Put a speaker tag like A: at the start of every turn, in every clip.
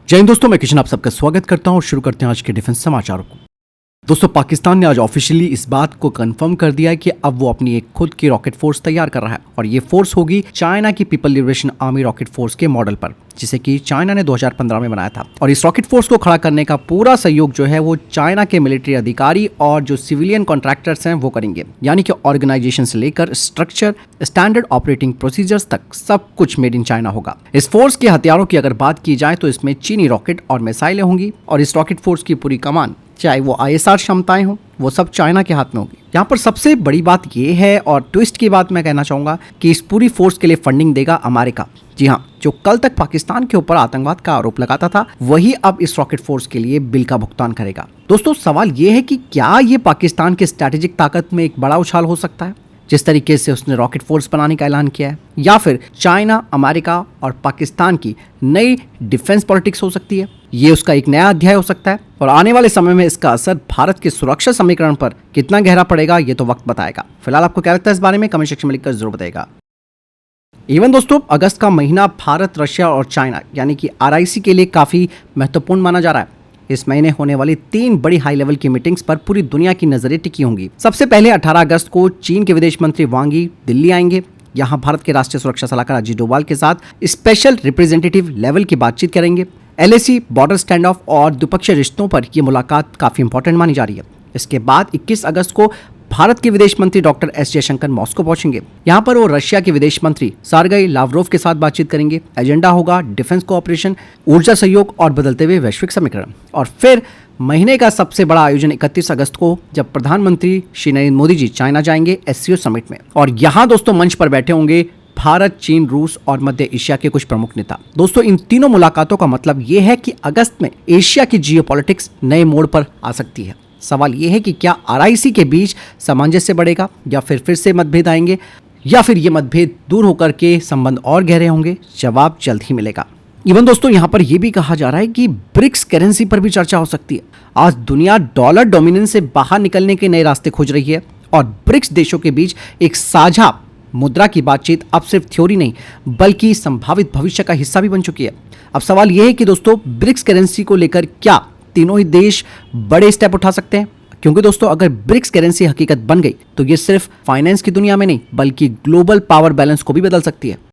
A: जय हिंद दोस्तों, मैं किशन आप सबका स्वागत करता हूं और शुरू करते हैं आज के डिफेंस समाचारों को। दोस्तों, पाकिस्तान ने आज ऑफिशियली इस बात को कंफर्म कर दिया है कि अब वो अपनी एक खुद की रॉकेट फोर्स तैयार कर रहा है और ये फोर्स होगी चाइना की people liberation army rocket force के मॉडल पर, जिसे कि चाइना ने 2015 में बनाया था। और इस रॉकेट फोर्स को खड़ा करने का पूरा सहयोग जो है वो चाइना के मिलिट्री अधिकारी और जो सिविलियन कॉन्ट्रैक्टर्स हैं वो करेंगे, यानी कि ऑर्गेनाइजेशन से लेकर स्ट्रक्चर, स्टैंडर्ड ऑपरेटिंग प्रोसीजर्स तक सब कुछ मेड इन चाइना होगा। इस फोर्स के हथियारों की अगर बात की जाए तो इसमें चीनी रॉकेट और मिसाइलें होंगी और इस रॉकेट फोर्स की पूरी कमान, चाहे वो ISR क्षमताएं हो, वो सब चाइना के हाथ में होगी। यहाँ पर सबसे बड़ी बात ये है और ट्विस्ट की बात मैं कहना चाहूंगा कि इस पूरी फोर्स के लिए फंडिंग देगा अमेरिका। जी हाँ, जो कल तक पाकिस्तान के ऊपर आतंकवाद का आरोप लगाता था, वही अब इस रॉकेट फोर्स के लिए बिल का भुगतान करेगा। दोस्तों, सवाल ये है कि क्या ये पाकिस्तान की स्ट्रैटेजिक ताकत में एक बड़ा उछाल हो सकता है, जिस तरीके से उसने रॉकेट फोर्स बनाने का ऐलान किया है, या फिर चाइना, अमेरिका और पाकिस्तान की नई डिफेंस पॉलिटिक्स हो सकती है। ये उसका एक नया अध्याय हो सकता है और आने वाले समय में इसका असर भारत के सुरक्षा समीकरण पर कितना गहरा पड़ेगा, ये तो वक्त बताएगा। फिलहाल आपको क्या लगता है इस बारे में कमेंट सेक्शन में लिखकर जरूर बताएगा। इवन दोस्तों, अगस्त का महीना भारत, रशिया और चाइना यानी कि RIC के लिए काफी महत्वपूर्ण माना जा रहा है। इस महीने होने वाली 3 बड़ी हाई लेवल की मीटिंग्स पर पूरी दुनिया की नजरें टिकी होंगी। सबसे पहले 18 अगस्त को चीन के विदेश मंत्री वांग यी दिल्ली आएंगे। यहाँ भारत के राष्ट्रीय सुरक्षा सलाहकार अजीत डोभाल के साथ स्पेशल रिप्रेजेंटेटिव लेवल की बातचीत करेंगे। LAC, बॉर्डर स्टैंड ऑफ और द्विपक्षीय रिश्तों पर यह मुलाकात काफी इंपॉर्टेंट मानी जा रही है। इसके बाद 21 अगस्त को भारत के विदेश मंत्री डॉक्टर S जयशंकर मॉस्को पहुंचेंगे। यहाँ पर वो रशिया के विदेश मंत्री सर्गेई लावरोव के साथ बातचीत करेंगे। एजेंडा होगा डिफेंस कोऑपरेशन, ऊर्जा सहयोग और बदलते हुए वैश्विक समीकरण। और फिर महीने का सबसे बड़ा आयोजन 31 अगस्त को, जब प्रधानमंत्री श्री नरेंद्र मोदी जी चाइना जाएंगे SCO समिट में। और यहाँ दोस्तों मंच पर बैठे होंगे भारत, चीन, रूस और मध्य एशिया के कुछ प्रमुख नेता। दोस्तों, इन तीनों मुलाकातों का मतलब ये है कि अगस्त में एशिया की जियोपॉलिटिक्स नए मोड़ पर आ सकती है। सवाल ये है कि क्या RIC के बीच सामंजस्य बढ़ेगा या फिर से मतभेद आएंगे, या फिर ये मतभेद दूर होकर के संबंध और गहरे होंगे। जवाब जल्द ही मिलेगा। इवन दोस्तों, यहाँ पर यह भी कहा जा रहा है कि ब्रिक्स करेंसी पर भी चर्चा हो सकती है। आज दुनिया डॉलर डोमिनेंस से बाहर निकलने के नए रास्ते खोज रही है और ब्रिक्स देशों के बीच एक साझा मुद्रा की बातचीत अब सिर्फ थ्योरी नहीं बल्कि संभावित भविष्य का हिस्सा भी बन चुकी है। अब सवाल यह है कि दोस्तों, ब्रिक्स करेंसी को लेकर क्या तीनों ही देश बड़े स्टेप उठा सकते हैं? क्योंकि दोस्तों, अगर ब्रिक्स करेंसी हकीकत बन गई तो ये सिर्फ फाइनेंस की दुनिया में नहीं बल्कि ग्लोबल पावर बैलेंस को भी बदल सकती है।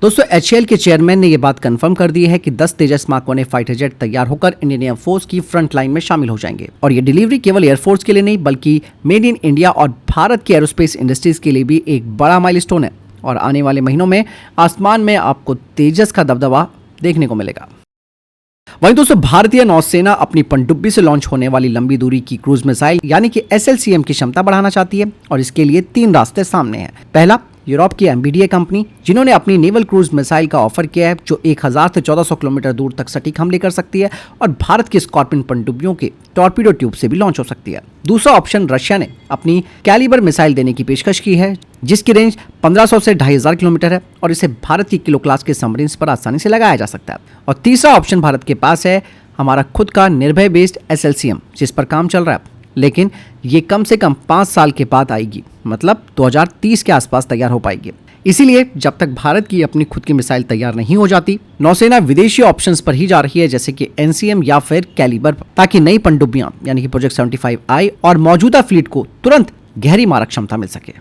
A: दोस्तों, HAL के चेयरमैन ने यह बात कंफर्म कर दी है कि 10 तेजस मार्क 1 फाइटर जेट तैयार होकर इंडियन एयरफोर्स की फ्रंट लाइन में शामिल हो जाएंगे। और ये डिलीवरी केवल एयरफोर्स के लिए नहीं बल्कि मेड इन इंडिया और भारत की एरोस्पेस इंडस्ट्रीज के लिए भी एक बड़ा माइलस्टोन है। और आने वाले महीनों में आसमान में आपको तेजस का दबदबा देखने को मिलेगा। वहीं दोस्तों, भारतीय नौसेना अपनी पनडुब्बी से लॉन्च होने वाली लंबी दूरी की क्रूज मिसाइल यानी कि SLCM की क्षमता बढ़ाना चाहती है और इसके लिए 3 रास्ते सामने हैं। पहला, यूरोप की MBDA कंपनी, जिन्होंने अपनी नेवल क्रूज मिसाइल का ऑफर किया है जो 1000 से 1400 किलोमीटर दूर तक सटीक हमले कर सकती है और भारत की स्कॉर्पियन पनडुब्बियों के टॉर्पीडो ट्यूब से भी लॉन्च हो सकती है। दूसरा ऑप्शन, रशिया ने अपनी कैलिबर मिसाइल देने की पेशकश की है जिसकी रेंज 1500 से 2500 किलोमीटर है और इसे भारत की किलो क्लास के सबमरीन्स पर आसानी से लगाया जा सकता है। और तीसरा ऑप्शन भारत के पास है हमारा खुद का निर्भय बेस्ड SLCM, जिस पर काम चल रहा है, लेकिन ये कम से कम 5 साल के बाद आएगी, मतलब 2030 के आसपास तैयार हो पाएगी। इसीलिए जब तक भारत की अपनी खुद की मिसाइल तैयार नहीं हो जाती, नौसेना विदेशी ऑप्शंस पर ही जा रही है, जैसे कि NCM या फिर कैलिबर, ताकि नई पनडुब्बियां यानी कि प्रोजेक्ट 75I और मौजूदा फ्लीट को तुरंत गहरी मारक क्षमता मिल सके।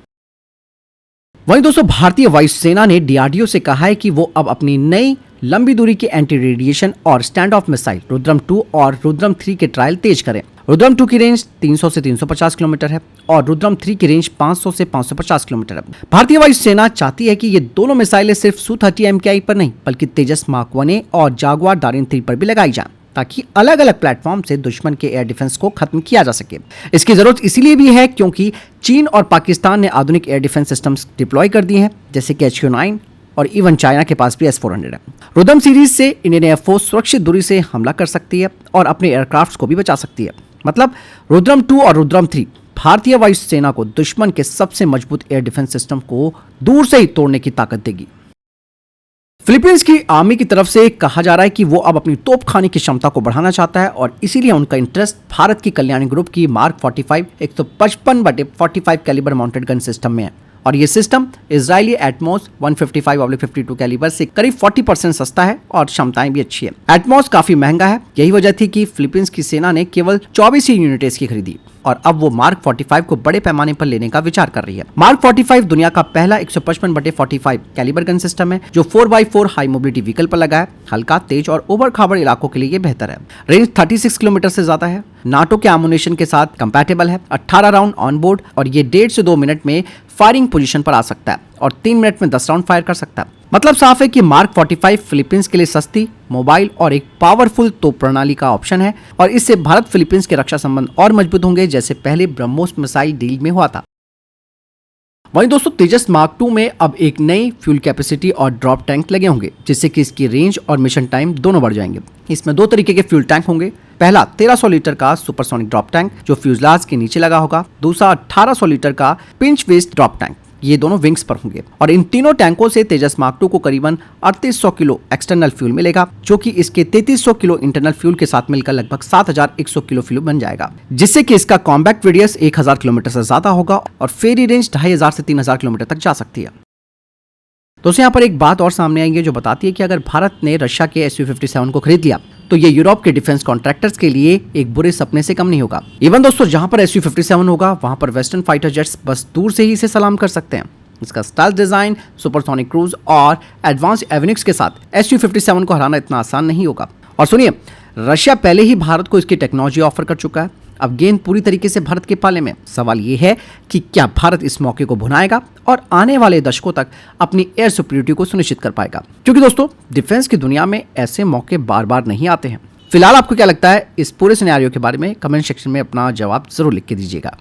A: वहीं दोस्तों, भारतीय वायुसेना ने DRDO से कहा है कि वो अब अपनी नई लंबी दूरी के एंटी रेडिएशन और स्टैंड ऑफ मिसाइल रुद्रम 2 और रुद्रम 3 के ट्रायल तेज करें। रुद्रम 2 की रेंज 300 से 350 किलोमीटर है और रुद्रम 3 की रेंज 500 से 550 किलोमीटर है। भारतीय वायुसेना चाहती है कि ये दोनों मिसाइलें सिर्फ Su-30 MKI पर नहीं बल्कि तेजस मार्क 1A और जागुआर डारिन 3 पर भी लगाई जाए, ताकि अलग अलग प्लेटफॉर्म से दुश्मन के एयर डिफेंस को खत्म किया जा सके। इसकी जरूरत इसलिए भी है क्योंकि चीन और पाकिस्तान ने आधुनिक एयर डिफेंस सिस्टम्स डिप्लॉय कर दिए हैं, जैसे कि HQ-9 और इवन चाइना के पास भी S-400 है। रुद्रम सीरीज से इंडियन एयरफोर्स सुरक्षित दूरी से हमला कर सकती है और अपने एयरक्राफ्ट को भी बचा सकती है। मतलब रुद्रम 2 और रुद्रम 3 भारतीय वायुसेना को दुश्मन के सबसे मजबूत एयर डिफेंस सिस्टम को दूर से ही तोड़ने की ताकत देगी। फिलीपींस की आर्मी की तरफ से कहा जा रहा है कि वो अब अपनी तोपखाने की क्षमता को बढ़ाना चाहता है और इसीलिए उनका इंटरेस्ट भारत की कल्याणी ग्रुप की mark 45 155/45 calibre mounted gun system में है। और ये सिस्टम इजरायली एटमॉस 155/52 कैलिबर से करीब 40% सस्ता है और क्षमताएं भी अच्छी है। एटमॉस काफी महंगा है, यही वजह थी कि फिलीपींस की सेना ने केवल 24 ही यूनिट इसकी खरीदी और अब वो मार्क 45 को बड़े पैमाने पर लेने का विचार कर रही है। मार्क 45 दुनिया का पहला 155/45 कैलिबर गन सिस्टम है जो 4x4 हाई मोबिलिटी व्हीकल पर लगा है। हल्का, तेज और उबड़ खाबड़ इलाकों के लिए ये बेहतर है। रेंज 36 किलोमीटर से ज्यादा है, नाटो के एमुनेशन के साथ कंपैटिबल है, 18 राउंड ऑन बोर्ड और ये 1.5 से 2 मिनट में फायरिंग पोजीशन पर आ सकता है और 3 मिनट में 10 राउंड फायर कर सकता है। मतलब साफ है कि मार्क 45 फिलीपींस के लिए सस्ती, मोबाइल और एक पावरफुल तोप प्रणाली का ऑप्शन है और इससे भारत फिलीपींस के रक्षा संबंध और मजबूत होंगे जैसे पहले ब्रह्मोस मिसाइल डील में हुआ था। वहीं दोस्तों तेजस मार्क 2 में अब एक नई फ्यूल कैपेसिटी और ड्रॉप टैंक लगे होंगे जिससे कि इसकी रेंज और मिशन टाइम दोनों बढ़ जाएंगे। इसमें 2 तरीके के फ्यूल टैंक होंगे। पहला 1300 लीटर का सुपरसोनिक ड्रॉप टैंक जो फ्यूजलाज के नीचे लगा होगा। दूसरा 1800 लीटर का पिंच वेस्ट ड्रॉप टैंक, ये दोनों विंग्स पर होंगे और इन तीनों टैंकों से तेजस मार्क 2 को करीबन 3800 किलो एक्सटर्नल फ्यूल मिलेगा जो कि इसके 3300 किलो इंटरनल फ्यूल के साथ मिलकर लगभग 7100 किलो फ्यूल बन जाएगा, जिससे कि इसका कॉम्बैक्ट रेडियस 1000 किलोमीटर से ज्यादा होगा और फेरी रेंज 2500 से 3000 किलोमीटर तक जा सकती है। दोस्तों यहाँ पर एक बात और सामने आई है जो बताती है कि अगर भारत ने रशिया के Su-57 को खरीद लिया तो ये यूरोप के डिफेंस कॉन्ट्रैक्टर्स के लिए एक बुरे सपने से कम नहीं होगा। इवन दोस्तों जहां पर Su-57 होगा वहां पर वेस्टर्न फाइटर जेट्स बस दूर से ही इसे सलाम कर सकते हैं। इसका स्टाइल डिजाइन, सुपरसोनिक क्रूज और एडवांस एविनिक्स के साथ Su-57 को हराना इतना आसान नहीं होगा। और सुनिए, रशिया पहले ही भारत को इसकी टेक्नोलॉजी ऑफर कर चुका है। अब गेंद पूरी तरीके से भारत के पाले में। सवाल ये है कि क्या भारत इस मौके को भुनाएगा और आने वाले दशकों तक अपनी एयर सुपीरियरिटी को सुनिश्चित कर पाएगा, क्योंकि दोस्तों डिफेंस की दुनिया में ऐसे मौके बार बार नहीं आते हैं। फिलहाल आपको क्या लगता है इस पूरे सिनेरियो के बारे में कमेंट सेक्शन में अपना जवाब जरूर लिख के दीजिएगा।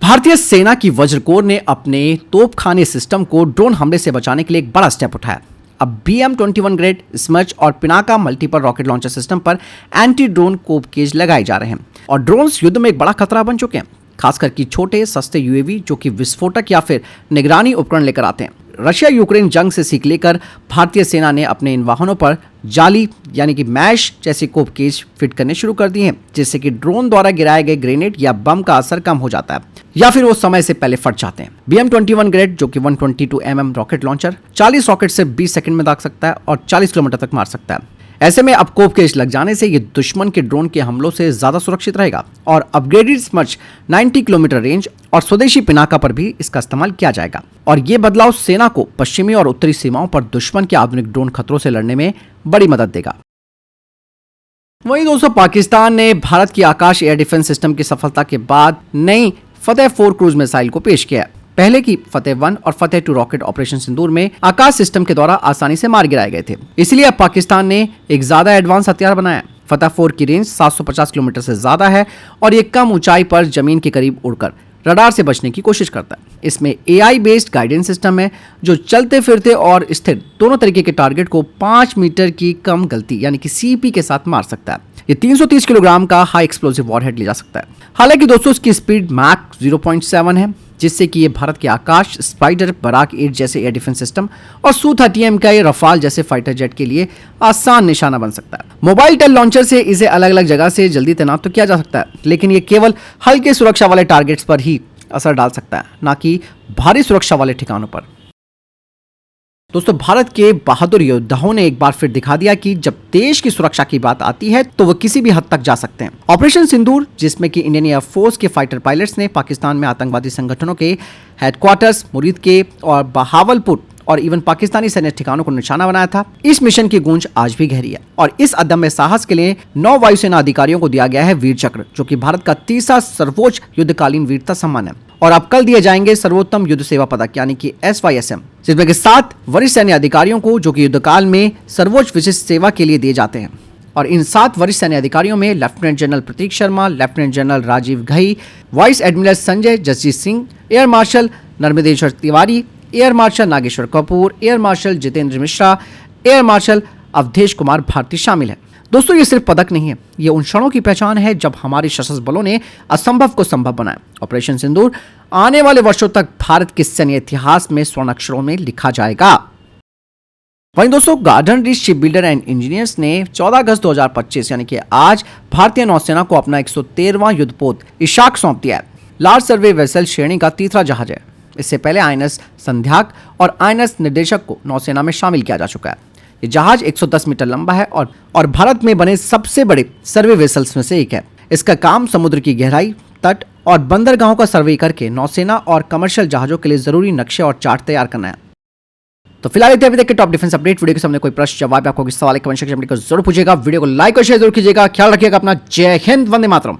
A: भारतीय सेना की वज्र कोर ने अपने तोपखाने सिस्टम को ड्रोन हमले से बचाने के लिए एक बड़ा स्टेप उठाया। अब BM-21 ग्रेड स्मर्च और Pinaka multiple rocket launcher system पर एंटी ड्रोन कोप केज लगाए जा रहे हैं और ड्रोन्स युद्ध में एक बड़ा खतरा बन चुके हैं, खासकर कि छोटे सस्ते UAV जो कि विस्फोटक या फिर निगरानी उपकरण लेकर आते हैं। रशिया यूक्रेन जंग से सीख लेकर भारतीय सेना ने अपने इन वाहनों पर जाली यानी कि मैश जैसे कोप केज फिट करने शुरू कर दिए हैं, जिससे कि ड्रोन द्वारा गिराए गए ग्रेनेड या बम का असर कम हो जाता है या फिर वो समय से पहले फट जाते हैं। BM-21 ग्रेड जो कि 122 mm रॉकेट लॉन्चर 40 रॉकेट से 20 सेकंड में दाग सकता है और 40 किलोमीटर तक मार सकता है। ऐसे में अब कोप केज लग जाने से ये दुश्मन के ड्रोन के हमलों से ज्यादा सुरक्षित रहेगा और अपग्रेडेड स्मर्च 90 किलोमीटर रेंज और स्वदेशी पिनाका पर भी इसका इस्तेमाल किया जाएगा और ये बदलाव सेना को पश्चिमी और उत्तरी सीमाओं पर दुश्मन के आधुनिक ड्रोन खतरों से लड़ने में बड़ी मदद देगा। वहीं दोस्तों पाकिस्तान ने भारत की आकाश एयर डिफेंस सिस्टम की सफलता के बाद नई फतेह 4 क्रूज मिसाइल को पेश किया है। पहले की फतेह 1 और फतेह 2 रॉकेट ऑपरेशन सिंदूर में आकाश सिस्टम के द्वारा आसानी से मार गिराए गए थे, इसलिए अब पाकिस्तान ने एक ज्यादा एडवांस हथियार बनाया। फतेह 4 की रेंज 750 किलोमीटर से ज्यादा है और ये कम ऊंचाई पर जमीन के करीब उड़कर रडार से बचने की कोशिश करता है। इसमें AI बेस्ड गाइडेंस सिस्टम है जो चलते फिरते और स्थिर दोनों तरीके के टारगेट को 5 मीटर की कम गलती यानी कि CP के साथ मार सकता है। ये 330 किलोग्राम का हाई एक्सप्लोसिव वॉरहेड ले जा सकता है। हालांकि दोस्तों इसकी स्पीड मैक 0.7 है, जिससे कि ये भारत के आकाश, स्पाइडर, बराक 8 जैसे एयर डिफेंस सिस्टम और Su-30M का ये रफाल जैसे फाइटर जेट के लिए आसान निशाना बन सकता है। मोबाइल टेल लॉन्चर से इसे अलग अलग जगह से जल्दी तैनात तो किया जा सकता है, लेकिन ये केवल हल्के सुरक्षा वाले टारगेट्स पर ही असर डाल सकता है, ना कि भारी सुरक्षा वाले ठिकानों पर। दोस्तों भारत के बहादुर योद्धाओं ने एक बार फिर दिखा दिया कि जब देश की सुरक्षा की बात आती है तो वो किसी भी हद तक जा सकते हैं। ऑपरेशन सिंदूर, जिसमें कि इंडियन एयरफोर्स के फाइटर पायलट्स ने पाकिस्तान में आतंकवादी संगठनों के हेडक्वार्टर्स मुरीद के और बहावलपुर और इवन पाकिस्तानी सैन्य ठिकानों को निशाना बनाया था, इस मिशन की गूंज आज भी गहरी है और इस अदम्य साहस के लिए 9 वायुसेना अधिकारियों को दिया गया है वीर चक्र, जो कि भारत का तीसरा सर्वोच्च युद्धकालीन वीरता सम्मान है। और अब कल दिए जाएंगे सर्वोत्तम युद्ध सेवा पदक यानी कि SYSM, जिसमें कि 7 वरिष्ठ सैन्य अधिकारियों को जो कि युद्धकाल में सर्वोच्च विशिष्ट सेवा के लिए दिए जाते हैं। और इन 7 वरिष्ठ सैन्य अधिकारियों में lieutenant general Prateek Sharma, lieutenant general Rajiv Ghai, vice admiral Sanjay Jasjit Singh, air marshal Narmadeshwar Tiwari, air marshal Nageshwar Kapoor, air marshal Jitendra Mishra, air marshal Awadhesh Kumar Bharti शामिल है। दोस्तों ये सिर्फ पदक नहीं है, ये उन क्षणों की पहचान है जब हमारे सशस्त्र बलों ने असंभव को संभव बनाया। ऑपरेशन सिंदूर आने वाले वर्षों तक भारत के सैन्य इतिहास में स्वर्ण अक्षरों में लिखा जाएगा। वहीं दोस्तों garden reach ship builder and engineers ने 14 अगस्त 2025 यानी कि आज भारतीय नौसेना को अपना 113वां युद्धपोत इशाक सौंप दिया है। लार्ज सर्वे वेसल श्रेणी का तीसरा जहाज है। इससे पहले आईएनएस संध्याक और आईएनएस निर्देशक को नौसेना में शामिल किया जा चुका है। ये जहाज 110 मीटर लंबा है और भारत में बने सबसे बड़े सर्वे वेसल्स में से एक है। इसका काम समुद्र की गहराई, तट और बंदरगाहों का सर्वे करके नौसेना और कमर्शियल जहाजों के लिए जरूरी नक्शे और चार्ट तैयार करना है। तो फिलहाल इतने अभी तक के टॉप डिफेंस अपडेट। वीडियो के सामने कोई प्रश्न जवाब आपको किसी सवाल कमेंट सेक्शन में जरूर पूछेगा। वीडियो को लाइक और शेयर जरूर कीजिएगा। ख्याल रखिएगा अपना। जय हिंद, वंदे मातरम।